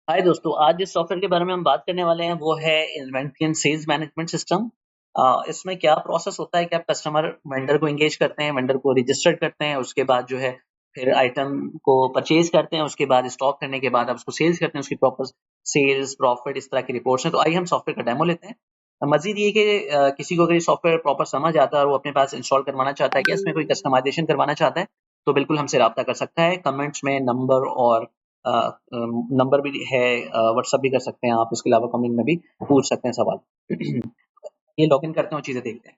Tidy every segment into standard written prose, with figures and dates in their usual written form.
हाय दोस्तों, आज जिस सॉफ्टवेयर के बारे में हम बात करने वाले हैं वो है inventory and sales management system. इसमें क्या प्रोसेस होता है कि आप कस्टमर वेंडर को एंगेज करते हैं, वेंडर को रजिस्टर्ड करते हैं, उसके बाद जो है फिर आइटम को परचेज करते हैं, उसके बाद स्टॉक करने के बाद आप उसको सेल्स करते हैं, उसकी प्रॉपर सेल्स प्रॉफिट इस तरह की रिपोर्ट्स हैं। तो आइए हम सॉफ्टवेयर का डेमो लेते हैं। मजीद ये कि किसी को अगर ये सॉफ्टवेयर प्रॉपर समझ आता है और वो अपने पास इंस्टॉल करवाना चाहता है कि इसमें कोई कस्टमाइजेशन करवाना चाहता है तो बिल्कुल हमसे रब्ता कर सकता है। कमेंट्स में नंबर और नंबर भी है, व्हाट्सएप भी कर सकते हैं आप, इसके अलावा कमेंट में भी पूछ सकते हैं सवाल। ये लॉगिन करते हैं और चीजें देखते हैं।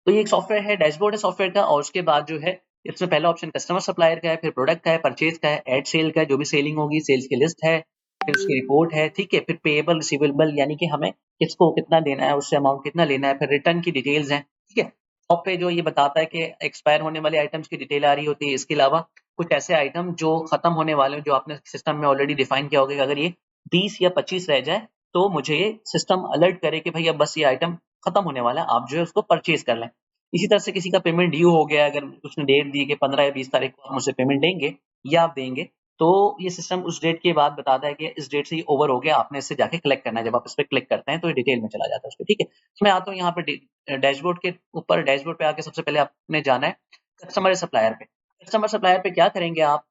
तो ये एक सॉफ्टवेयर है, डैशबोर्ड है सॉफ्टवेयर का, और उसके बाद जो है इसमें पहला ऑप्शन कस्टमर सप्लायर का है, फिर प्रोडक्ट का है, परचेज का है, एड सेल का है, जो भी सेलिंग होगी सेल्स की लिस्ट है, फिर उसकी रिपोर्ट है, ठीक है, फिर पेएबल रिसीवेबल यानी कि हमें किसको कितना देना है, उससे अमाउंट कितना लेना है, फिर रिटर्न की डिटेल्स हैं, ठीक है। टॉप पे जो ये बताता है कि एक्सपायर होने वाले आइटम्स की डिटेल आ रही होती है। इसके अलावा कुछ ऐसे आइटम जो खत्म होने वाले हैं, जो आपने सिस्टम में ऑलरेडी डिफाइन किया होगा कि अगर ये 20 या 25 रह जाए तो मुझे ये सिस्टम अलर्ट करे कि भाई अब बस ये आइटम खत्म होने वाला है, आप जो है उसको परचेज कर लें। इसी तरह से किसी का पेमेंट ड्यू हो गया, अगर उसने डेट दी कि 15 या 20 तारीख को आप मुझसे पेमेंट देंगे या आप देंगे, तो ये सिस्टम उस डेट के बाद बताता है कि इस डेट से ये ओवर हो गया, आपने इससे जाके कलेक्ट करना है। जब आप इस पे क्लिक करते हैं तो ये डिटेल में चला जाता है उसके, ठीक है। तो मैं आता हूँ यहाँ पे डैशबोर्ड के ऊपर। डैशबोर्ड पे आके सबसे पहले आपने जाना है कस्टमर सप्लायर पे। कस्टमर सप्लायर पे क्या करेंगे आप,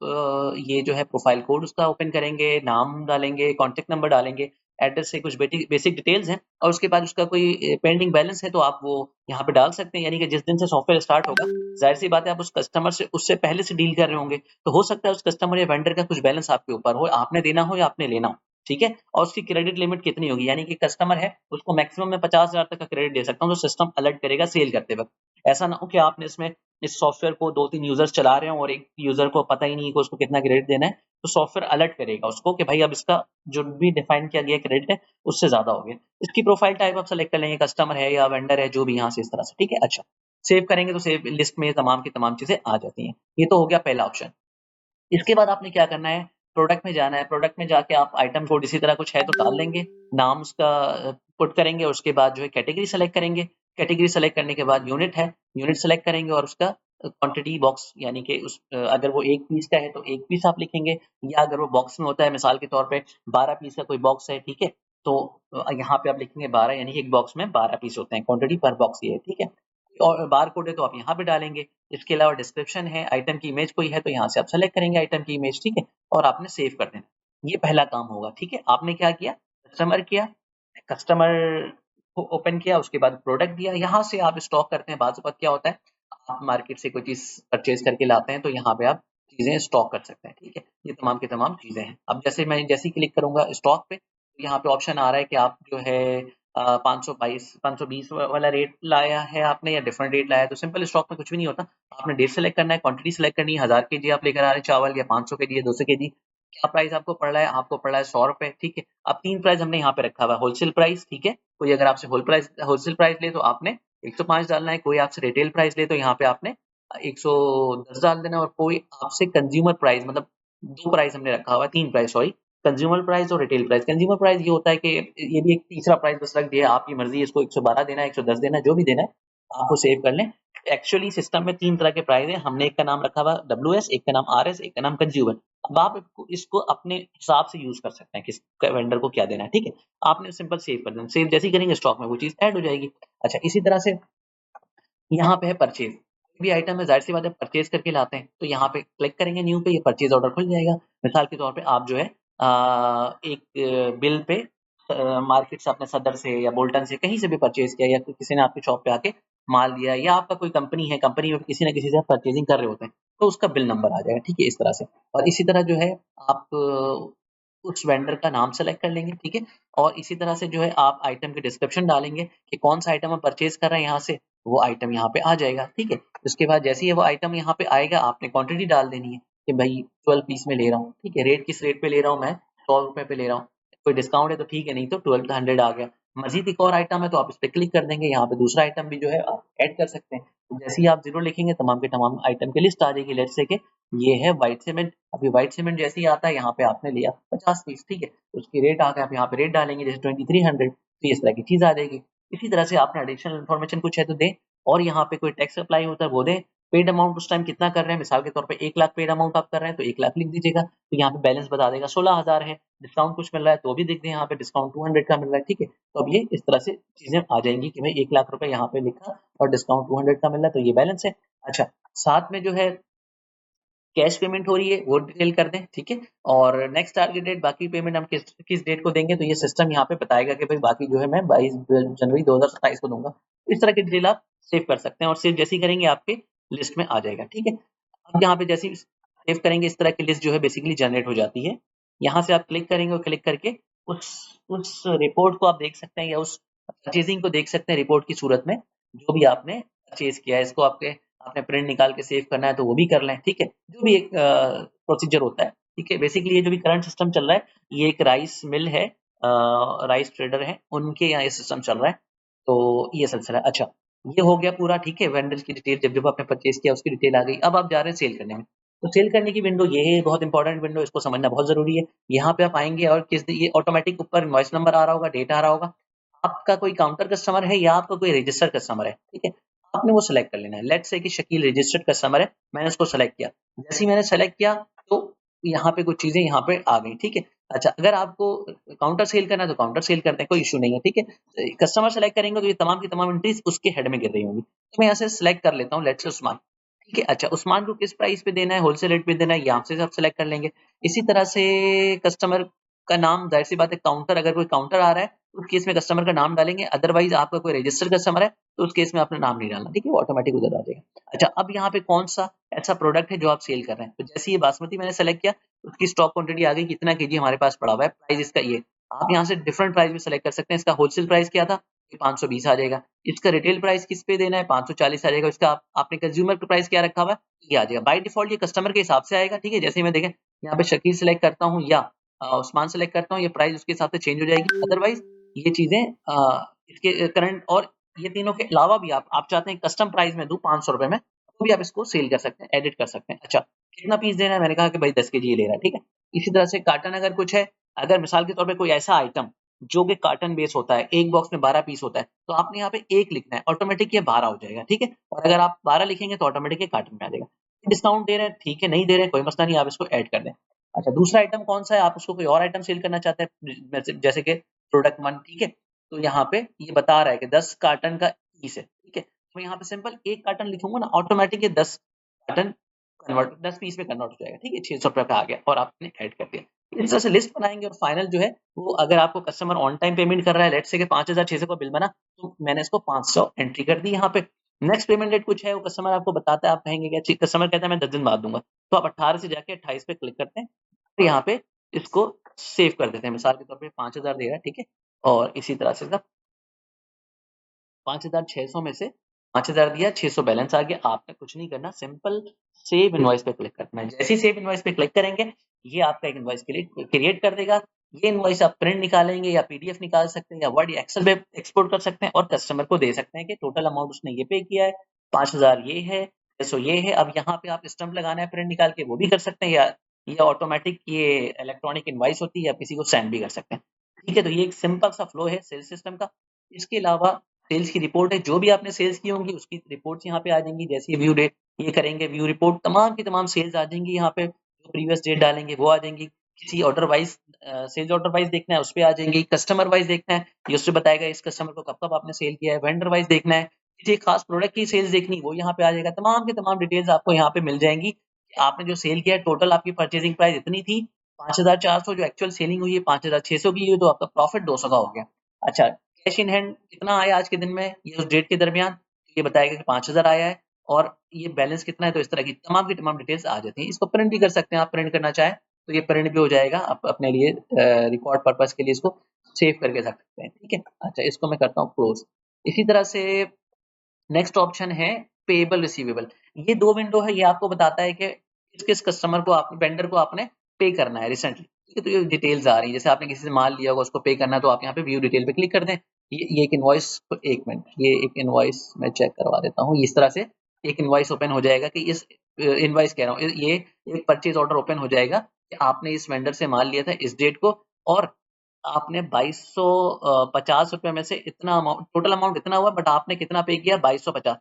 ये जो है प्रोफाइल कोड उसका ओपन करेंगे, नाम डालेंगे, कॉन्टेक्ट नंबर डालेंगे, एड्रेस से कुछ बेसिक डिटेल्स हैं, और उसके बाद उसका कोई पेंडिंग बैलेंस है तो आप वो यहाँ पे डाल सकते हैं। यानी कि जिस दिन से सॉफ्टवेयर स्टार्ट होगा, जाहिर सी बात है आप उस कस्टमर से उससे पहले से डील कर रहे होंगे, तो हो सकता है उस कस्टमर या वेंडर का कुछ बैलेंस आपके ऊपर हो, आपने देना हो या आपने लेना हो, ठीक है। और उसकी क्रेडिट लिमिट कितनी होगी, यानी कि कस्टमर है उसको मैक्सिमम में 50,000 तक का क्रेडिट दे सकता हूँ, तो सिस्टम अलर्ट करेगा सेल करते वक्त। ऐसा ना हो कि आपने इसमें इस सॉफ्टवेयर को 2-3 यूजर्स चला रहे हो और एक यूजर को पता ही नहीं है कि उसको कितना क्रेडिट देना है, तो सॉफ्टवेयर अलर्ट करेगा उसको कि भाई अब इसका जो भी डिफाइन किया गया क्रेडिट है उससे ज्यादा हो गया। इसकी प्रोफाइल टाइप आप सेलेक्ट कर लेंगे, कस्टमर है या वेंडर है, जो भी यहाँ से इस तरह से, ठीक है। अच्छा, सेव करेंगे तो सेव लिस्ट में तमाम की तमाम चीजें आ जाती हैं। ये तो हो गया पहला ऑप्शन। इसके बाद आपने क्या करना है, प्रोडक्ट में जाना है। प्रोडक्ट में जाके आप आइटम कोड इसी तरह कुछ है तो डाल देंगे, नाम उसका पुट करेंगे, उसके बाद जो है कैटेगरी सेलेक्ट करेंगे। कैटेगरी सेलेक्ट करने के बाद यूनिट है, यूनिट सेलेक्ट करेंगे, और उसका क्वांटिटी बॉक्स यानी कि अगर वो 1 पीस का है तो 1 पीस आप लिखेंगे, या अगर वो बॉक्स में होता है, मिसाल के तौर पे 12 पीस का कोई बॉक्स है, ठीक है, तो यहाँ पे आप लिखेंगे 12, यानी कि एक बॉक्स में 12 पीस होते हैं, क्वांटिटी पर बॉक्स ये है, ठीक है। और बार कोड है तो आप यहाँ पे डालेंगे। इसके अलावा डिस्क्रिप्शन है, आइटम की इमेज कोई है तो यहाँ से आप सेलेक्ट करेंगे आइटम की इमेज, ठीक है, और आपने सेव कर देना। ये पहला काम होगा, ठीक है। आपने क्या किया, कस्टमर किया, कस्टमर को ओपन किया, उसके बाद प्रोडक्ट दिया, यहाँ से आप स्टॉक करते हैं। बात क्या होता है, आप मार्केट से कोई चीज परचेज करके लाते हैं तो यहाँ पे आप चीजें स्टॉक कर सकते हैं, ठीक है। ये तमाम की तमाम चीजें हैं। अब जैसे मैं जैसे ही क्लिक करूंगा स्टॉक पे, तो यहाँ पे ऑप्शन आ रहा है कि आप जो है 520 वाला रेट लाया है आपने या डिफरेंट रेट लाया है। तो सिंपल स्टॉक में कुछ भी नहीं होता, आपने डेट सेलेक्ट करना है, क्वांटिटी सेलेक्ट करनी है, 1000 केजी आप लेकर आ रहे हैं चावल, या 500 केजी या 200 केजी, क्या प्राइस आपको पड़ रहा है, आपको पड़ रहा है 100 रुपए, ठीक है। अब 3 प्राइस हमने यहाँ पे रखा हुआ है, होलसेल प्राइस, ठीक है, कोई अगर आपसे होलसेल प्राइस ले तो आपने 105 डालना है, कोई आपसे रिटेल प्राइस ले तो यहाँ पे आपने 110 डाल देना, और कोई आपसे कंज्यूमर प्राइस, मतलब 2 प्राइस हमने रखा हुआ है, 3 प्राइस सॉरी, कंज्यूमर प्राइस और रिटेल प्राइस। कंज्यूमर प्राइस ये होता है कि ये भी एक तीसरा प्राइस बस रख दिया, आपकी मर्जी है, इसको 112 देना है, 110 देना है, जो भी देना है आप वो सेव कर लें। एक्चुअली सिस्टम में 3 तरह के प्राइस हैं, हमने एक का नाम रखा हुआ WS, एक का नाम RS, एक का नाम कंज्यूमर। अब आप इसको अपने हिसाब से यूज कर सकते हैं, किस वेंडर को क्या देना है, ठीक है। आपने सिंपल सेव कर देना, सेव जैसे ही करेंगे स्टॉक में वो चीज ऐड हो जाएगी। अच्छा, इसी तरह से यहाँ पे है परचेज। कोई भी आइटम है, जाहिर सी बात है परचेज करके लाते हैं, तो यहाँ पे क्लिक करेंगे न्यू पे, ये परचेज ऑर्डर खुल जाएगा। मिसाल के तौर पे आप जो है एक बिल पे मार्केट से, अपने सदर से या बोल्टन से कहीं से भी परचेज किया, या किसी ने आपकी शॉप पे आके माल दिया, या आपका कोई कंपनी है, कंपनी में किसी ना किसी से परचेजिंग कर रहे होते हैं, तो उसका बिल नंबर आ जाएगा, ठीक है, इस तरह से। और इसी तरह जो है आप उस वेंडर का नाम सेलेक्ट कर लेंगे, ठीक है। और इसी तरह से जो है आप आइटम के डिस्क्रिप्शन डालेंगे कि कौन सा आइटम हम परचेज कर रहे हैं यहाँ से, वो आइटम यहाँ पे आ जाएगा, ठीक है। उसके बाद जैसे ही वो आइटम यहाँ पे आएगा, आपने क्वांटिटी डाल देनी है कि भाई 12 पीस में ले रहा हूँ, ठीक है। रेट किस रेट पे ले रहा हूँ मैं, 100 रुपए पे ले रहा हूँ, कोई डिस्काउंट है तो ठीक है, नहीं तो 12 का 100 आ गया। मजीद एक और आइटम है तो आप इस पे क्लिक कर देंगे, यहाँ पे दूसरा आइटम भी जो है आप ऐड कर सकते हैं। तो जैसे ही आप जीरो लिखेंगे, तमाम के तमाम आइटम की लिस्ट आ जाएगी। लेट्स से कि ये है व्हाइट सीमेंट, अभी व्हाइट सीमेंट जैसे ही आता है, यहाँ पे आपने लिया 50 पीस, ठीक है, उसकी रेट आ गया, आप यहाँ पे रेट डालेंगे जैसे 2300, तो इस तरह की चीज आ जाएगी। इसी तरह से आपने एडिशनल इन्फॉर्मेशन कुछ है तो दें, और यहाँ पे कोई टैक्स अप्लाई होता है वो दें, पेड अमाउंट उस टाइम कितना कर रहे हैं, मिसाल के तौर पे 1 लाख पेड अमाउंट आप कर रहे हैं तो 1 लाख लिख दीजिएगा, तो यहाँ पे बैलेंस बता देगा 16,000 है, डिस्काउंट कुछ मिल रहा है तो भी देख दें, यहाँ पे डिस्काउंट 200 का मिल रहा है, ठीक है। तो अब ये इस तरह से चीजें आ जाएंगी कि भाई 1 लाख रुपए यहाँ पे लिखा और डिस्काउंट 200 का मिल रहा है तो ये बैलेंस है। अच्छा, साथ में जो है कैश पेमेंट हो रही है वो डिटेल कर दें, ठीक है। और नेक्स्ट टारगेट डेट, बाकी पेमेंट हम किस डेट को देंगे, तो ये सिस्टम यहाँ पे बताएगा कि भाई बाकी जो है मैं 22 जनवरी 2027 को दूंगा। इस तरह की डिटेल आप सेव कर सकते हैं और सेव जैसे ही करेंगे आपके लिस्ट में आ जाएगा, ठीक है। अब यहाँ पे जैसे ही सेव करेंगे इस तरह की लिस्ट जो है बेसिकली जनरेट हो जाती है। यहाँ से आप क्लिक करेंगे और क्लिक करके उस रिपोर्ट को आप देख सकते हैं या उस परचेजिंग को देख सकते हैं रिपोर्ट की सूरत में, जो भी आपने परचेज किया है। इसको आपने प्रिंट निकाल के सेव करना है तो वो भी कर लें, ठीक है। जो भी एक प्रोसीजर होता है, ठीक है। बेसिकली ये जो भी करंट सिस्टम चल रहा है, ये एक राइस मिल है, राइस ट्रेडर है, उनके यहाँ ये सिस्टम चल रहा है, तो ये सिलसिला है। अच्छा, ये हो गया पूरा, ठीक है। वेंडर की डिटेल जब जब आपने परचेज किया उसकी डिटेल आ गई। अब आप जा रहे हैं सेल करने में, तो सेल करने की विंडो ये है, बहुत इंपॉर्टेंट विंडो, इसको समझना बहुत जरूरी है। यहाँ पे आप आएंगे और ये ऑटोमेटिक ऊपर इनवॉइस नंबर आ रहा होगा, डेट आ रहा होगा, आपका कोई काउंटर कस्टमर है या आपका कोई रजिस्टर्ड कस्टमर है, ठीक है। आपने वो सिलेक्ट कर लेना है। लेट्स से कि शकील रजिस्टर्ड कस्टमर है, मैंने उसको सेलेक्ट किया। जैसे ही मैंने सेलेक्ट किया तो यहाँ पे कुछ चीजें यहाँ पे आ गई, ठीक है। अच्छा, अगर आपको काउंटर सेल करना है तो काउंटर सेल करते हैं, कोई इशू नहीं है, ठीक है। कस्टमर सेलेक्ट करेंगे तो ये तमाम की तमाम एंट्रीज उसके हेड में गिर रही होंगी। तो मैं यहाँ से सिलेक्ट कर लेता हूँ, लेट्स से उस्मान, ठीक है। अच्छा, उस्मान को किस प्राइस पे देना है, होलसेल रेट पे देना है, यहाँ से आप सिलेक्ट कर लेंगे। इसी तरह से कस्टमर का नाम, जाहिर सी बात है काउंटर, अगर कोई काउंटर आ रहा है उस केस में कस्टमर का नाम डालेंगे, अदरवाइज आपका कोई रजिस्टर्ड कस्टमर है तो उस केस में अपना नाम नहीं डालना, ठीक है, वो ऑटोमेटिक उधर आ जाएगा। अच्छा, अब यहाँ पे कौन सा ऐसा प्रोडक्ट है जो आप सेल कर रहे हैं, तो जैसे ये बासमती मैंने सेलेक्ट किया, उसकी स्टॉक क्वांटिटी आ गई, कितना केजी हमारे पास पड़ा हुआ है, प्राइस इसका ये। आप यहाँ से डिफरेंट प्राइस भी सेलेक्ट कर सकते हैं। इसका होलसेल प्राइस क्या था, ये 520 आ जाएगा। इसका रिटेल प्राइस किस पे देना है, 540 आ जाएगा। इसका आपने कंज्यूमर प्राइस क्या रखा हुआ है, ये आ जाएगा। बाय डिफॉल्ट ये कस्टमर के हिसाब से आएगा, ठीक है। जैसे मैं देखें यहाँ पे शकील सेलेक्ट करता हूँ या उस्मान सेलेक्ट करता हूँ, ये प्राइस उसके हिसाब से चेंज हो जाएगी। अदरवाइज ये चीजें इसके करंट, और ये तीनों के अलावा भी आप चाहते हैं कस्टम प्राइस में दूं 500 रुपए में, तो भी आप इसको सेल कर सकते हैं, एडिट कर सकते हैं। अच्छा, कितना पीस देना है, मैंने कहा कि भाई 10 केजी ले रहा है, ठीक है। इसी तरह से कार्टन अगर कुछ है, अगर मिसाल के तौर पे कोई ऐसा आइटम जो कि कार्टन बेस होता है, एक बॉक्स में 12 पीस होता है, तो आपने यहाँ पे एक लिखना है, ऑटोमेटिक ये 12 हो जाएगा, ठीक है। और अगर आप 12 लिखेंगे तो ऑटोमेटिक ये कार्टन में आ जाएगा। डिस्काउंट दे रहे हैं, ठीक है, नहीं दे रहे हैं कोई मसला नहीं, आप इसको ऐड कर दें। अच्छा, दूसरा आइटम कौन सा है, आप उसको कोई और आइटम सेल करना चाहते हैं, जैसे कि प्रोडक्ट 1, ठीक है। तो यहाँ पे ये बता रहा है कि 10 कार्टन का पीस है, ठीक है। तो यहाँ पे सिंपल एक कार्टन लिखूंगा ना, ऑटोमेटिक ये 10 कार्टन कन्वर्ट 10 पीस में कन्वर्ट हो जाएगा, ठीक है। 600 रुपए का आ गया और आपने ऐड कर दिया। इस तरह से लिस्ट बनाएंगे और फाइनल जो है वो, अगर आपको कस्टमर ऑन टाइम पेमेंट कर रहा है, लेट्स से कि 5,600 का बिल बना, तो मैंने इसको 500 एंट्री कर दी यहाँ पे। नेक्स्ट पेमेंट डेट कुछ है, वो कस्टमर आपको बताता है, आप कहेंगे क्या, कस्टमर कहता है मैं 10 दिन बाद दूंगा, तो आप 18 से जाके 28 पे क्लिक करते हैं, तो यहाँ पे इसको सेव कर देते हैं। मिसाल के तौर पे 5,000 दे रहा है, ठीक है। और इसी तरह से 5,600 में से 5,000 दिया, 600 बैलेंस आ गया। आपने कुछ नहीं करना, सिंपल सेव इनवॉइस पे क्लिक करना है। जैसे ही सेव इनवॉइस पे क्लिक करेंगे, ये आपका एक इनवॉइस क्रिएट कर देगा। ये इनवॉइस आप प्रिंट निकालेंगे या पीडीएफ निकाल सकते हैं या वर्ड या एक्सेल में एक्सपोर्ट कर सकते हैं और कस्टमर को दे सकते हैं कि टोटल अमाउंट उसने ये पे किया है, 5,000 ये है, 600 ये है। अब यहाँ पे आप स्टम्प लगाना है प्रिंट निकाल के, वो भी कर सकते हैं, या ऑटोमेटिक ये इलेक्ट्रॉनिक इनवॉइस होती है, या किसी को सेंड भी कर सकते हैं, ठीक है। तो ये एक सिंपल सा फ्लो है सेल्स सिस्टम का। इसके अलावा सेल्स की रिपोर्ट है, जो भी आपने सेल्स की होंगी उसकी रिपोर्ट्स यहाँ पे आ जाएंगी। जैसे व्यू डेट ये करेंगे, व्यू रिपोर्ट तमाम की तमाम सेल्स आ जाएंगी यहाँ पे। जो प्रीवियस डेट डालेंगे वो आ जाएंगी। किसी order wise sales order wise देखना है उस पे आ जाएंगी। कस्टमर वाइज देखना है, ये उससे बताएगा इस कस्टमर को कब कब आपने सेल किया है। वेंडर वाइज देखना है, किसी खास प्रोडक्ट की सेल्स देखनी, वो यहाँ पे आ जाएगा। तमाम की तमाम डिटेल्स आपको यहाँ पे मिल जाएंगी। आपने जो सेल किया है, टोटल आपकी परचेसिंग प्राइस इतनी थी 5,400, जो एक्चुअल सेलिंग हुई है 5,600 की हुई, तो आपका प्रॉफिट 200 का हो गया। अच्छा, कैश इन हैंड कितना आया आज के दिन में, ये उस डेट के दरमियान ये बताएगा कि 5,000 आया है, और ये बैलेंस कितना है। तो इस तरह की तमाम डिटेल्स आ जाती हैं। इसको प्रिंट भी कर सकते हैं, आप प्रिंट करना चाहें तो ये प्रिंट भी हो जाएगा। आप अपने लिए रिकॉर्ड पर्पस के लिए इसको सेव करके रख सकते हैं, ठीक है। अच्छा, इसको मैं करता हूँ क्लोज। इसी तरह से नेक्स्ट ऑप्शन है पेएबल रिसीवेबल। ये दो विंडो है, ये आपको बताता है कि किस किस कस्टमर को, आप वेंडर को आपने पे करना है रिसेंटली, ठीक है। तो ये डिटेल्स आ रही है, जैसे आपने किसी से माल लिया होगा उसको पे करना है, तो आप यहाँ पे व्यू डिटेल पे क्लिक कर दें। ये एक इनवॉइस, एक मिनट, ये एक इनवॉइस मैं चेक करवा देता हूँ। इस तरह से एक इनवॉइस ओपन हो जाएगा कि इस इनवॉइस कह रहा हूँ, ये एक परचेज ऑर्डर ओपन हो जाएगा कि आपने इस वेंडर से माल लिया था इस डेट को, और आपने 2250 रुपए में से इतना अमाउंट, टोटल अमाउंट इतना हुआ, बट आपने कितना पे किया 2250।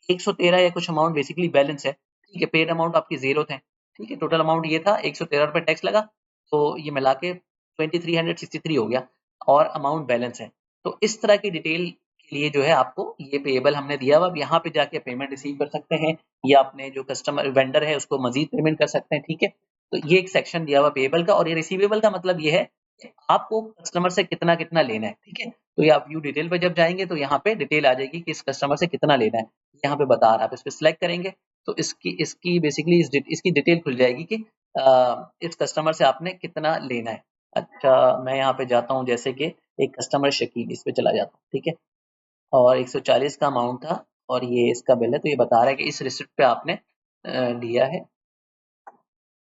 113 या कुछ अमाउंट बेसिकली बैलेंस है, ठीक है, पेड अमाउंट आपकी 0 थे, ठीक है, टोटल अमाउंट ये था, 113 रुपए टैक्स लगा, तो ये मिला के 2363 हो गया और अमाउंट बैलेंस है। तो इस तरह की डिटेल के लिए जो है आपको ये पेएबल हमने दिया हुआ, अब यहाँ पे जाके पेमेंट रिसीव कर सकते हैं या अपने जो कस्टमर वेंडर है उसको मजीद पेमेंट कर सकते हैं, ठीक है। तो ये एक सेक्शन दिया हुआ पेएबल का, और ये रिसीवेबल का मतलब ये है कि आपको कस्टमर से कितना कितना लेना है, ठीक है। तो ये आप व्यू डिटेल पे जब जाएंगे तो यहाँ पे डिटेल आ जाएगी कि इस कस्टमर से कितना लेना है, यहाँ पे बता रहा है, आप इस पे सिलेक्ट करेंगे तो इसकी बेसिकली इसकी डिटेल खुल जाएगी कि इस कस्टमर से आपने कितना लेना है। अच्छा, मैं यहाँ पे जाता हूँ, जैसे कि एक कस्टमर शकील, इस पे चला जाता हूँ, ठीक है, और 140 का अमाउंट था और ये इसका बिल है, तो ये बता रहा है कि इस रिसिप्ट पे आपने लिया है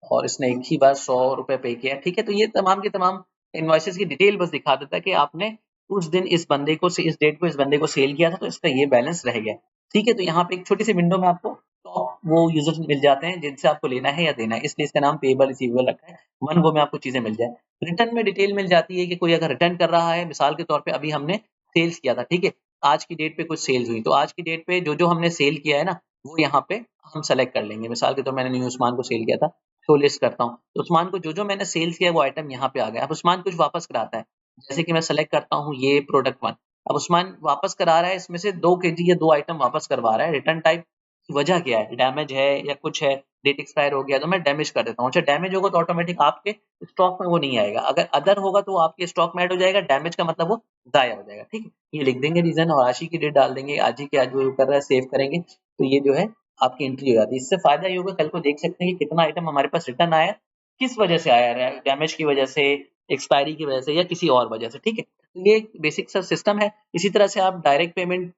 और इसने एक ही बार 100 रुपए पे किया है, ठीक है। तो ये तमाम के तमाम इनवॉइसेस की डिटेल बस दिखा देता है कि आपने उस दिन इस बंदे को इस डेट को इस बंदे को सेल किया था, तो इसका ये बैलेंस रह गया, ठीक है। तो यहाँ पे एक छोटी सी विंडो में आपको टॉप वो यूजर्स मिल जाते हैं जिनसे आपको लेना है या देना है, इसलिए इसका नाम पेएबल रिसीवेबल रखा है, वन गो में आपको चीजें मिल जाए। रिटर्न में डिटेल मिल जाती है कि कोई अगर रिटर्न कर रहा है, मिसाल के तौर पे अभी हमने सेल्स किया था, ठीक है, आज की डेट पे कुछ सेल्स हुई, तो आज की डेट पे जो जो हमने सेल किया है ना, वो यहाँ पे हम सेलेक्ट कर लेंगे। मिसाल के तौर मैंने न्यू उस्मान को सेल किया था, शो लिस्ट करता हूँ, तो उस्मान को जो जो मैंने सेल्स किया वो आइटम यहाँ पे आ गया। अब उस्मान कुछ वापस कराता है, जैसे कि मैं सेलेक्ट करता हूँ ये प्रोडक्ट 1, अब उस्मान वापस करा रहा है, इसमें से 2 केजी या 2 आइटम वापस करवा रहा है, रिटर्न टाइप वजह क्या है, डैमेज है या कुछ है, डेट एक्सपायर हो गया, तो मैं डैमेज कर देता हूँ। अच्छा, डैमेज होगा तो ऑटोमेटिक आपके स्टॉक में वो नहीं आएगा, अगर अदर होगा तो वो आपके स्टॉक में ऐड हो जाएगा, डैमेज का मतलब वो ज़ाया हो जाएगा, ठीक है। ये लिख देंगे रीजन और आज ही की डेट डाल देंगे, आज ही के आज वो कर रहा है, सेव करेंगे, तो ये जो है आपकी एंट्री हो जाती है। इससे फायदा ये होगा, कल को देख सकते हैं कि कितना आइटम हमारे पास रिटर्न आया, किस वजह से आया है, डैमेज की वजह से, एक्सपायरी की वजह से या किसी और वजह से, ठीक है। तो ये एक बेसिक सा सिस्टम है। इसी तरह से आप डायरेक्ट पेमेंट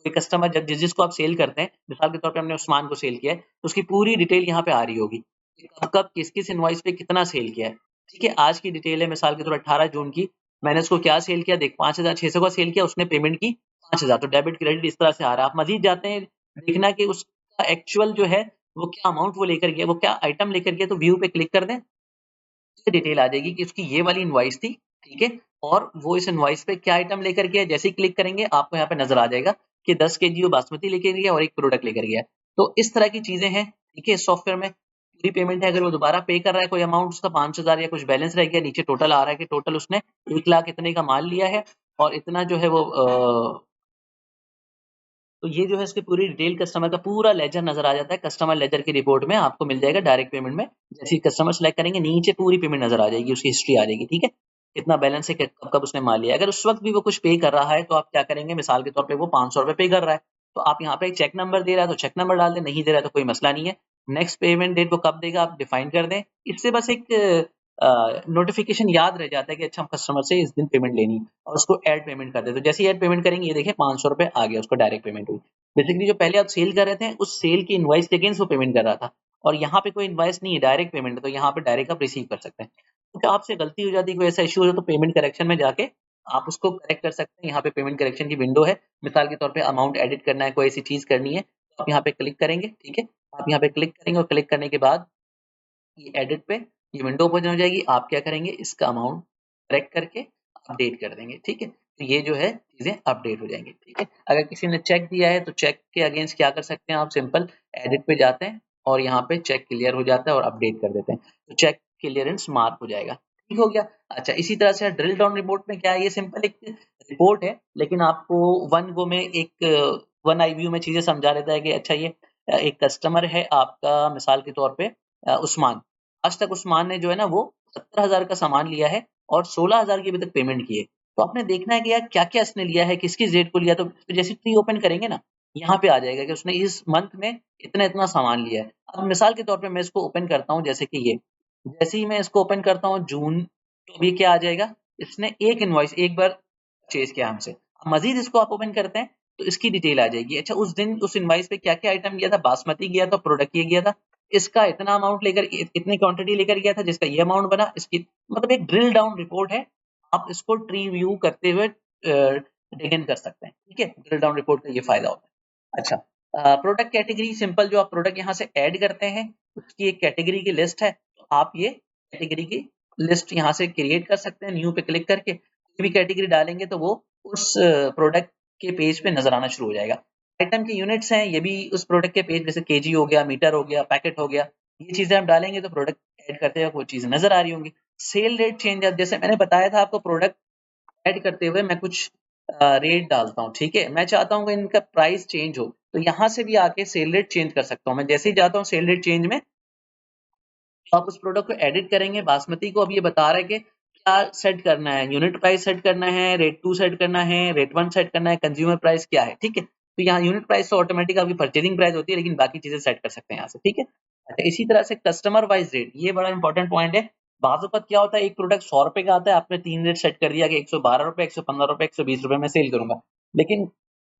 कोई कस्टमर जब जिसको आप सेल करते हैं, मिसाल के तौर पे हमने उस्मान को सेल किया है, तो उसकी पूरी डिटेल यहाँ पे आ रही होगी कि कब-कब, किस-किस इनवॉइस पे कितना सेल किया है, ठीक है। आज की डिटेल है मिसाल के तौर 18 जून की, मैंने उसको क्या सेल किया, देख 5,600 का सेल किया, उसने पेमेंट की 5,000, तो डेबिट क्रेडिट इस तरह से आ रहा है। आप मजीद जाते हैं देखना कि उसका एक्चुअल जो है वो क्या अमाउंट वो लेकर गया, वो क्या आइटम लेकर गया, तो व्यू पे क्लिक कर दें, डिटेल आ जाएगी कि उसकी ये वाली इनवॉइस थी, ठीक है, और वो इस इनवॉइस पे क्या आइटम लेकर गया। जैसे ही क्लिक करेंगे आपको यहाँ पे नजर आ जाएगा कि 10 केजी वो बासमती लेकर गया और एक प्रोडक्ट लेकर गया। तो इस तरह की चीजें हैं, ठीक है। सॉफ्टवेयर में पूरी पेमेंट है, अगर वो दोबारा पे कर रहा है कोई अमाउंट, उसका 5,000 या कुछ बैलेंस रह गया, नीचे टोटल आ रहा है कि टोटल उसने 1 लाख इतने का माल लिया है और इतना जो है वो तो ये जो है इसकी पूरी डिटेल कस्टमर का पूरा लेजर नज़र आ जाता है। कस्टमर लेजर की रिपोर्ट में आपको मिल जाएगा डायरेक्ट पेमेंट में। जैसे ही कस्टमर सेलेक्ट करेंगे नीचे पूरी पेमेंट नज़र आ जाएगी, उसकी हिस्ट्री आ जाएगी, ठीक है? कितना बैलेंस है, कब-कब उसने माल लिया है। अगर उस वक़्त भी वो कुछ पे कर रहा है तो आप क्या करेंगे, मिसाल के तौर पे वो ₹500 पे कर रहा है, तो आप यहाँ पे एक चेक नंबर दे रहा है तो चेक नंबर डाल दें, नहीं दे रहा है तो कोई मसला नहीं है। नेक्स्ट पेमेंट डेट वो कब देगा आप डिफाइन कर दें। इससे बस एक नोटिफिकेशन याद रह जाता है कि अच्छा हम कस्टमर से इस दिन पेमेंट लेनी है और उसको ऐड पेमेंट कर दें। तो जैसे ही ऐड पेमेंट करेंगे ये देखिए ₹500 आ गया, उसको डायरेक्ट पेमेंट हुई। बेसिकली जो पहले आप सेल कर रहे थे उस सेल की इनवॉइस के अगेंस्ट वो पेमेंट कर रहा था और यहाँ पे कोई इनवॉइस नहीं है, डायरेक्ट पेमेंट है, तो यहाँ पे डायरेक्ट आप रिसीव कर सकते हैं। तो क्या आपसे गलती हो जाती है, कोई ऐसा इश्यू हो तो पेमेंट करेक्शन में जाके आप उसको करेक्ट कर सकते हैं। यहाँ पे पेमेंट करेक्शन की विंडो है, मिसाल के तौर पे अमाउंट एडिट करना है, कोई ऐसी चीज करनी है तो आप यहाँ पे क्लिक करेंगे, ठीक है। आप यहाँ पे क्लिक करेंगे और क्लिक करने के बाद ये एडिट पे ये विंडो ओपन हो जाएगी। आप क्या करेंगे, इसका अमाउंट करेक्ट करके अपडेट कर देंगे, ठीक है। तो ये जो है चीजें अपडेट हो जाएंगी, ठीक है। अगर किसी ने चेक दिया है तो चेक के अगेंस्ट क्या कर सकते हैं, आप सिंपल एडिट पे जाते हैं और यहाँ पे चेक क्लियर हो जाता है और अपडेट कर देते हैं, तो चेक क्लियरेंस मार्क हो जाएगा, ठीक हो गया। अच्छा, इसी तरह से ड्रिल डाउन रिपोर्ट में क्या है, ये सिंपल एक रिपोर्ट है लेकिन आपको वन गो में एक वन आई व्यू में चीजें समझा देता है कि अच्छा ये एक कस्टमर है आपका, मिसाल के तौर पे उस्मान, आज तक उस्मान ने जो है ना वो 17,000 का सामान लिया है और 16,000 की अभी तक पेमेंट की है। तो आपने देखना है कि यार क्या-क्या इसने लिया है, किस-किस डेट को लिया, तो जैसे ट्री ओपन करेंगे ना, यहाँ पे आ जाएगा कि उसने इस मंथ में इतना-इतना सामान लिया है। अब मिसाल के तौर पे मैं इसको ओपन करता हूँ, जैसे कि ये, जैसे ही मैं इसको ओपन करता हूँ जून, तो अभी क्या आ जाएगा, इसने एक इनवॉइस एक बार परचेज़ किया हमसे। मज़ीद इसको आप ओपन करते हैं तो इसकी डिटेल आ जाएगी। अच्छा, उस दिन उस इनवॉइस पे क्या-क्या आइटम गया था, बासमती गया था, प्रोडक्ट ये गया था, इसका इतना अमाउंट लेकर इतनी क्वांटिटी लेकर गया था जिसका ये अमाउंट बना, इसकी मतलब एक ड्रिल डाउन रिपोर्ट है। आप इसको ट्री व्यू करते हुए डिग इन कर सकते हैं, ठीक है। ड्रिल डाउन रिपोर्ट का ये फायदा होता है। अच्छा, प्रोडक्ट कैटेगरी सिंपल, जो आप प्रोडक्ट यहाँ से ऐड करते हैं उसकी एक कैटेगरी की लिस्ट है, तो आप ये कैटेगरी की लिस्ट यहाँ से क्रिएट कर सकते हैं। न्यू पे क्लिक करके कोई भी कैटेगरी डालेंगे तो वो उस प्रोडक्ट के पेज पे नजर आना शुरू हो जाएगा। आइटम की यूनिट्स हैं, ये भी उस प्रोडक्ट के पेज जैसे केजी हो गया, मीटर हो गया, पैकेट हो गया, ये चीजें आप डालेंगे तो प्रोडक्ट ऐड करते वक्त वो चीजें नजर आ रही होंगी। सेल रेट चेंज, अब जैसे मैंने बताया था आपको, प्रोडक्ट ऐड करते हुए मैं कुछ रेट डालता हूँ, ठीक है, मैं चाहता हूँ कि इनका प्राइस चेंज हो, तो यहाँ से भी आके सेल रेट चेंज कर सकता हूँ मैं। जैसे ही जाता हूँ सेल रेट चेंज में, तो आप उस प्रोडक्ट को एडिट करेंगे। बासमती को अब ये बता रहा है कि क्या सेट करना है, यूनिट प्राइस सेट करना है, रेट 2 सेट करना है, रेट 1 सेट करना है, कंज्यूमर प्राइस क्या है, ठीक है। तो यहाँ यूनिट प्राइस तो ऑटोमेटिक आपकी परचेजिंग प्राइस होती है, लेकिन बाकी चीजें सेट कर सकते हैं यहाँ से, ठीक है। अच्छा, इसी तरह से कस्टमर वाइज रेट, ये बड़ा इंपॉर्टेंट पॉइंट है। बाजू का क्या होता है, एक प्रोडक्ट 100 रुपए का आता है, आपने 3 रेट सेट कर दिया कि 112 रुपए, 115 रुपए, 120 रुपए में सेल करूंगा, लेकिन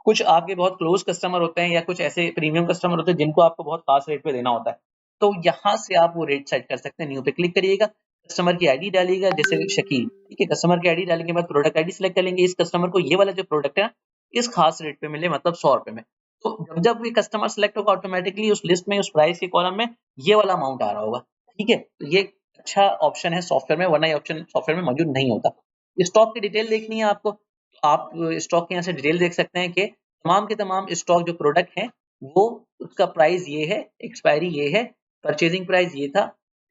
कुछ आपके बहुत क्लोज कस्टमर होते हैं या कुछ ऐसे प्रीमियम कस्टमर होते हैं जिनको आपको बहुत खास रेट पे देना होता है, तो यहाँ से आप वो रेट सेट कर सकते हैं। न्यू पे क्लिक करिएगा, कस्टमर की आईडी डालिएगा, जैसे शकील, ठीक है। कस्टमर की आईडी डालने के बाद प्रोडक्ट आईडी सेलेक्ट कर लेंगे, इस कस्टमर को ये वाला जो प्रोडक्ट है इस खास रेट पे मिले, मतलब 100 रुपए में। तो जब जब ये कस्टमर सेलेक्ट होगा, ऑटोमेटिकली उस लिस्ट में, उस प्राइस के कॉलम में ये वाला अमाउंट आ रहा होगा, ठीक है। तो ये अच्छा ऑप्शन है सॉफ्टवेयर में, वरना ये ऑप्शन सॉफ्टवेयर में मौजूद नहीं होता। स्टॉक की डिटेल देखनी है आपको, तो आप स्टॉक के यहाँ से डिटेल देख सकते हैं कि तमाम के तमाम स्टॉक जो प्रोडक्ट है वो, उसका प्राइस ये है, एक्सपायरी ये है, परचेजिंग प्राइस ये था,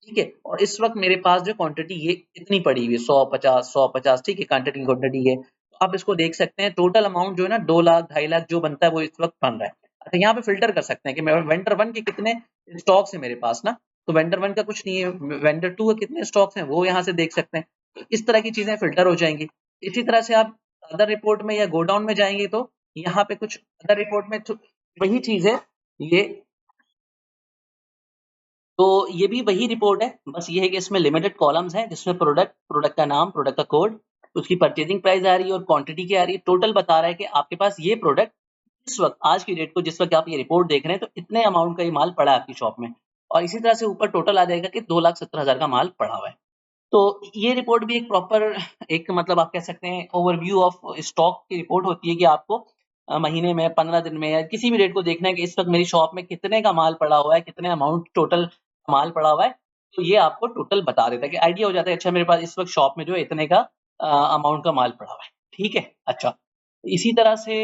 ठीक है। और इस वक्त मेरे पास जो क्वांटिटी ये इतनी पड़ी हुई है, 100 50, ठीक है, क्वांटिटी क्वांटिटी है। तो आप इसको देख सकते हैं, टोटल अमाउंट जो है ना 2 लाख 2.5 लाख जो बनता है वो इस वक्त बन रहा है। अच्छा, यहाँ पे फिल्टर कर सकते हैं कि मैं वेंडर 1 के कितने स्टॉक्स है मेरे पास ना, तो वेंडर 1 का कुछ नहीं है, वेंडर 2 के कितने स्टॉक्स हैं वो यहाँ से देख सकते हैं। तो इस तरह की चीजें फिल्टर हो जाएंगी। इसी तरह से आप अदर रिपोर्ट में या गोडाउन में जाएंगे तो यहाँ पे कुछ अदर रिपोर्ट में वही चीज है, ये तो ये भी वही रिपोर्ट है, बस ये है कि इसमें लिमिटेड कॉलम्स हैं, जिसमें प्रोडक्ट, प्रोडक्ट का नाम, प्रोडक्ट का कोड, उसकी परचेजिंग प्राइस आ रही है और क्वांटिटी क्या आ रही है। टोटल बता रहा है कि आपके पास ये प्रोडक्ट इस वक्त, आज की डेट को, जिस वक्त आप ये रिपोर्ट देख रहे हैं, तो इतने अमाउंट का ये माल पड़ा है आपकी शॉप में। और इसी तरह से ऊपर टोटल आ जाएगा कि 2,70,000 का माल पड़ा हुआ है। तो ये रिपोर्ट भी एक प्रॉपर, एक मतलब आप कह सकते हैं ओवरव्यू ऑफ स्टॉक की रिपोर्ट होती है कि आपको महीने में, 15 दिन में, या किसी भी डेट को देखना है कि इस वक्त मेरी शॉप में कितने का माल पड़ा हुआ है, कितने अमाउंट टोटल माल पड़ा हुआ है। तो ये आपको टोटल बता देता है कि आइडिया हो जाता है, अच्छा मेरे पास इस वक्त शॉप में जो है इतने का अमाउंट का माल पड़ा हुआ है, ठीक है। अच्छा, इसी तरह से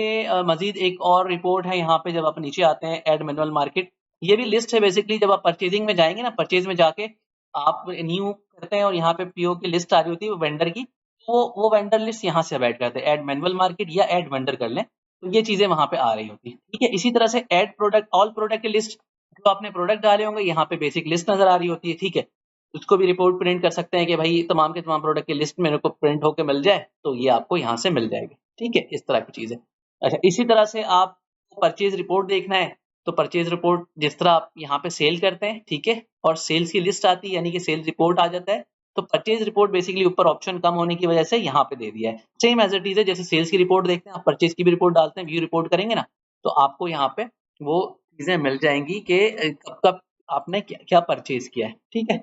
मजीद एक और रिपोर्ट है यहाँ पे, जब आप नीचे आते हैं एड मैनुअल मार्केट, ये भी लिस्ट है बेसिकली। जब आप परचेजिंग में जाएंगे ना, परचेज में जाके आप न्यू करते हैं और यहाँ पे पीओ की लिस्ट आ रही होती है वो वेंडर की, तो वो वेंडर लिस्ट यहाँ से ऐड करते हैं, ऐड मैनुअल मार्केट या ऐड वेंडर कर लें, तो ये चीजें वहां पे आ रही होती है, ठीक है। इसी तरह से ऐड प्रोडक्ट, ऑल प्रोडक्ट की लिस्ट, जो आपने प्रोडक्ट डाले होंगे यहाँ पे बेसिक लिस्ट नजर आ रही होती है, ठीक है। उसको भी रिपोर्ट प्रिंट कर सकते हैं कि भाई तमाम के तमाम प्रोडक्ट की लिस्ट मेरे को प्रिंट होकर मिल जाए, तो ये आपको यहाँ से मिल जाएगी, ठीक है, इस तरह की चीज है। अच्छा, इसी तरह से आप परचेज रिपोर्ट देखना है, तो परचेज रिपोर्ट जिस तरह आप यहाँ पे सेल करते हैं, ठीक है, और सेल्स की लिस्ट आती है, यानी कि सेल्स रिपोर्ट आ जाता है, तो परचेज रिपोर्ट बेसिकली ऊपर ऑप्शन कम होने की वजह से यहाँ पे दे दिया है। सेम एज इट इज है, जैसे सेल्स की रिपोर्ट देखते हैं, आप परचेज की भी रिपोर्ट डालते हैं, व्यू रिपोर्ट करेंगे ना, तो आपको यहाँ पे वो चीजें मिल जाएंगी कि कब कब आपने क्या क्या परचेज किया है, ठीक है।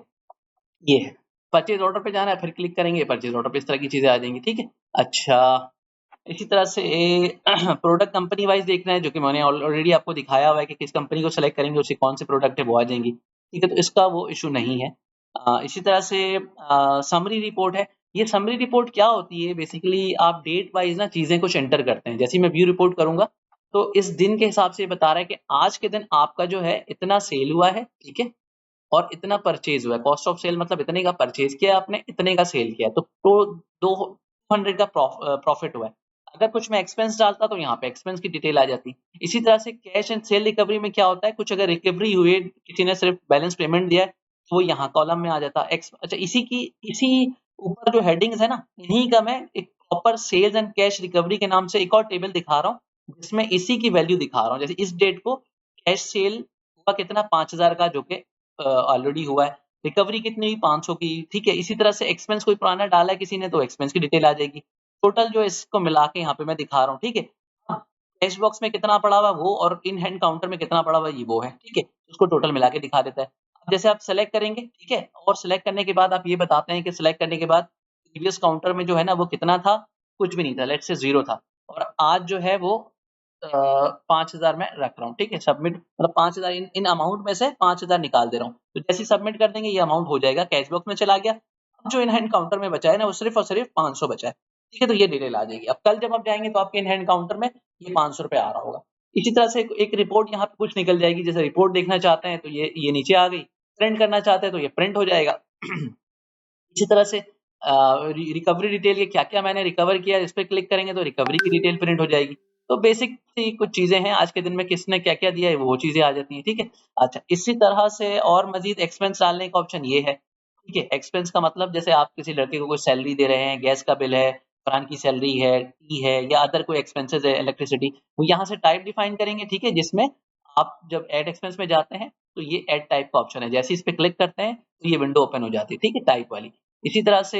ये है, परचेज ऑर्डर पे जाना है, फिर क्लिक करेंगे परचेज ऑर्डर पे, इस तरह की चीजें आ जाएंगी, ठीक है। अच्छा, इसी तरह से प्रोडक्ट कंपनी वाइज देखना है, जो कि मैंने ऑलरेडी आपको दिखाया हुआ है कि किस कंपनी को सेलेक्ट करेंगे उससे कौन से प्रोडक्ट है वो आ जाएंगी, ठीक है, तो इसका वो इशू नहीं है। इसी तरह से समरी रिपोर्ट है। ये समरी रिपोर्ट क्या होती है, बेसिकली आप डेट वाइज ना चीजें कुछ एंटर करते हैं। जैसे ही मैं व्यू रिपोर्ट करूंगा, तो इस दिन के हिसाब से बता रहा है कि आज के दिन आपका जो है इतना सेल हुआ है, ठीक है, और इतना परचेज हुआ है। कॉस्ट ऑफ सेल मतलब इतने का परचेज किया आपने, इतने का सेल किया है, तो 200 का प्रॉफिट हुआ है। अगर कुछ मैं एक्सपेंस डालता तो यहाँ पे एक्सपेंस की डिटेल आ जाती। इसी तरह से कैश एंड सेल रिकवरी में क्या होता है, कुछ अगर रिकवरी हुई, किसी ने सिर्फ बैलेंस पेमेंट दिया है, तो वो यहाँ कॉलम में आ जाता है। अच्छा, इसी ऊपर जो हेडिंग्स है ना, इन्हीं का मैं एक proper sales and cash recovery के नाम से एक और टेबल दिखा रहा हूँ, जिसमें इसी की वैल्यू दिखा रहा हूँ। जैसे इस डेट को कैश सेल हुआ कितना, 5,000 का, जो कि ऑलरेडी हुआ है। रिकवरी कितनी हुई, 500 की, ठीक है। इसी तरह से एक्सपेंस कोई पुराना डाला है किसी ने, तो एक्सपेंस की डिटेल आ जाएगी। टोटल जो है इसको मिला के यहाँ पे मैं दिखा रहा हूँ, ठीक है। हाँ, कैश बॉक्स में कितना पड़ा हुआ वो, और इन हैंड काउंटर में कितना पड़ा हुआ ये वो है, ठीक है, उसको टोटल मिला के दिखा देता है। अब जैसे आप सेलेक्ट करेंगे, ठीक है, और सेलेक्ट करने के बाद आप ये बताते हैं कि सेलेक्ट करने के बाद प्रीवियस काउंटर में जो है ना वो कितना था, कुछ भी नहीं था, लेट्स से 0 था, और आज जो है वो 5,000 में रख रहा हूँ, ठीक है। सबमिट मतलब 5,000, इन अमाउंट में से 5,000 निकाल दे रहा हूँ, तो जैसे सबमिट कर देंगे ये अमाउंट हो जाएगा, कैश बॉक्स में चला गया। अब जो इन हैंड काउंटर में बचा है ना, वो सिर्फ और सिर्फ 500 बचा है, ठीक है, तो ये डिटेल आ जाएगी। अब कल जब आप जाएंगे तो आपके इन हैंड काउंटर में ये 500 रुपए आ रहा होगा। इसी तरह से एक रिपोर्ट यहाँ पे कुछ निकल जाएगी, जैसे रिपोर्ट देखना चाहते हैं तो ये नीचे आ गई, प्रिंट करना चाहते हैं तो ये प्रिंट हो जाएगा। इसी तरह से रिकवरी डिटेल ये क्या-क्या मैंने रिकवर किया इस पे क्लिक करेंगे तो रिकवरी की डिटेल प्रिंट हो जाएगी। तो बेसिक सी कुछ चीज़ें हैं, आज के दिन में किसने क्या-क्या दिया है वो चीज़ें आ जाती हैं, ठीक है? अच्छा, इसी तरह से और मज़ीद एक्सपेंस डालने का ऑप्शन ये है, ठीक है? एक्सपेंस का मतलब जैसे आप किसी लड़के को कोई सैलरी दे रहे हैं, गैस का बिल है, फलान की सैलरी है, टी है या अदर कोई एक्सपेंसेस है, इलेक्ट्रिसिटी, वो यहाँ से टाइप डिफाइन करेंगे, ठीक है? जिसमें आप जब ऐड एक्सपेंस में जाते हैं, तो ये ऐड टाइप का ऑप्शन है, जैसे ही इस पे क्लिक करते हैं, तो ये विंडो ओपन हो जाती है, ठीक है? टाइप वाली। इसी तरह से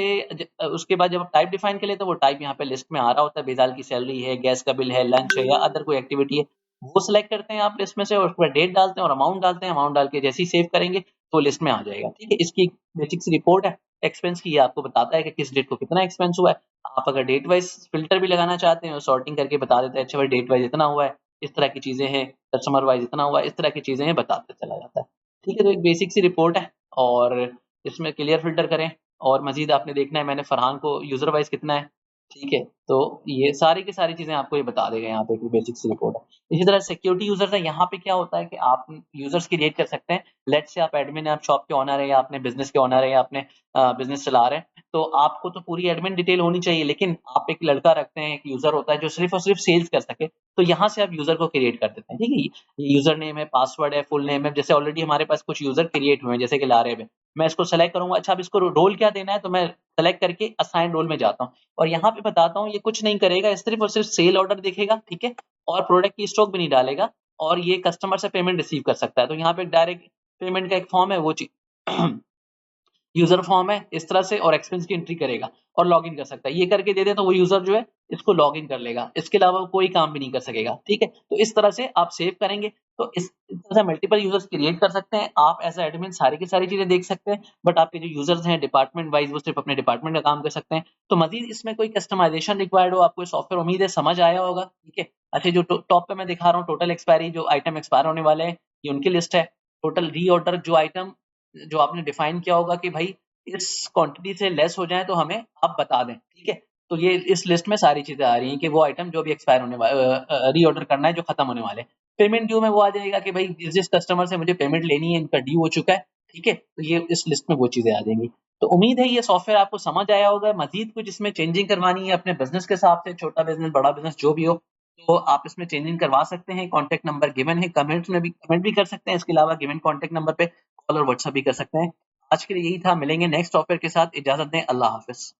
उसके बाद जब आप टाइप डिफाइन कर लें तो वो टाइप यहाँ पे लिस्ट में आ रहा होता है, बेदाल की सैलरी है, गैस का बिल है, लंच है या अदर कोई एक्टिविटी है, वो सिलेक्ट करते हैं आप लिस्ट में से और उसके बाद डेट डालते हैं और अमाउंट डालते हैं, अमाउंट डाल के जैसे ही सेव करेंगे तो लिस्ट में आ जाएगा, ठीक है? इसकी बेसिक सी रिपोर्ट है एक्सपेंस की, ये आपको बताता है कि किस डेट को कितना एक्सपेंस हुआ है। आप अगर डेट वाइज़ फ़िल्टर भी लगाना चाहते हैं और सॉर्टिंग करके बता देते हैं, अच्छा भाई डेट वाइज़ इतना हुआ है, इस तरह की चीज़ें हैं, कस्टमर वाइज़ इतना हुआ है, इस तरह की चीज़ें हैं, बताते चला जाता है। ठीक है, तो एक बेसिक सी रिपोर्ट है और इसमें क्लियर फ़िल्टर करें और मज़ीद आपने देखना है मैंने फरहान को यूज़र वाइज़ कितना है, ठीक है? तो ये सारी की सारी चीज़ें आपको ये बता देगा यहाँ पे, कि बेसिक सी रिपोर्ट है। इसी तरह सिक्योरिटी यूज़र्स है, यहाँ पे क्या होता है कि आप यूज़र्स क्रिएट कर सकते हैं। लेट्स से आप एडमिन हैं, आप शॉप के ओनर हैं या अपने बिज़नेस के ओनर हैं या अपने बिज़नेस चला रहे हैं, तो आपको तो पूरी एडमिन डिटेल होनी चाहिए, लेकिन आप एक लड़का रखते हैं, एक यूज़र होता है जो सिर्फ़ और सिर्फ़ सेल्स कर सके, तो यहाँ से आप यूज़र को क्रिएट कर देते हैं, ठीक है? ये यूज़र नेम है, पासवर्ड है, फुल नेम है, जैसे ऑलरेडी हमारे पास कुछ यूज़र क्रिएट हुए हैं, जैसे कि लारेब है। मैं इसको सेलेक्ट करूँगा, अच्छा अब इसको रोल क्या देना है, तो मैं सेलेक्ट करके असाइन रोल में जाता हूँ और यहाँ पे बताता हूँ ये कुछ नहीं करेगा, ये सिर्फ़ और सिर्फ़ सेल ऑर्डर देखेगा, ठीक है? और प्रोडक्ट की स्टॉक भी नहीं डालेगा और ये कस्टमर से पेमेंट रिसीव कर सकता है। तो यहाँ पे डायरेक्ट पेमेंट का एक फॉर्म है, वो ची यूज़र फॉर्म है, इस तरह से और एक्सपेंस की एंट्री करेगा और लॉगिन कर सकता है। ये करके दे दें तो वो यूज़र जो है इसको लॉगिन कर लेगा। इसके अलावा वो कोई काम भी नहीं कर सकेगा, ठीक है? तो इस तरह से आप सेव करेंगे, तो इस तरह से मल्टीपल यूज़र्स क्रिएट कर सकते हैं। आप एज़ अ एडमिन सारी की सारी चीज़ें देख सकते हैं, बट आपके जो यूज़र्स हैं डिपार्टमेंट वाइज़ वो सिर्फ़ अपने डिपार्टमेंट का काम कर सकते हैं। तो मज़ीद इसमें कोई कस्टमाइज़ेशन रिक्वायर्ड हो, आपको ये सॉफ्टवेयर उम्मीद है समझ आया होगा, ठीक है? अच्छा, जो टॉप पे मैं दिखा रहा हूँ टोटल एक्सपायरी, जो आइटम एक्सपायर होने वाले हैं, ये उनकी लिस्ट है। टोटल रीऑर्डर जो आइटम जो आपने डिफाइन किया होगा कि भाई इस क्वांटिटी से लेस हो जाए तो हमें आप बता दें, ठीक है? तो ये इस लिस्ट में सारी चीज़ें आ रही हैं कि वो आइटम जो भी एक्सपायर होने रीऑर्डर करना है, जो खत्म होने वाले हैं। पेमेंट ड्यू में वो आ जाएगा कि भाई जिस कस्टमर से मुझे पेमेंट लेनी है, इनका ड्यू हो चुका है, ठीक है? तो ये इस लिस्ट में वो चीज़ें आ जाएँगी। तो उम्मीद है ये सॉफ्टवेयर आपको समझ आया होगा। मज़ीद कुछ इसमें चेंजिंग करवानी है अपने बिज़नेस के हिसाब से, छोटा बिज़नेस, बड़ा बिज़नेस जो भी हो, तो आप इसमें चेंजिंग करवा सकते हैं। कॉन्टैक्ट नंबर गिवन है, कमेंट्स में भी कमेंट भी कर सकते हैं। इसके अलावा गिवन कॉन्टैक्ट नंबर पे कॉल और व्हाट्सएप भी कर सकते हैं। आज के लिए यही था, मिलेंगे नेक्स्ट टॉपिक के साथ, इजाज़त दें, अल्लाह हाफ़िज़।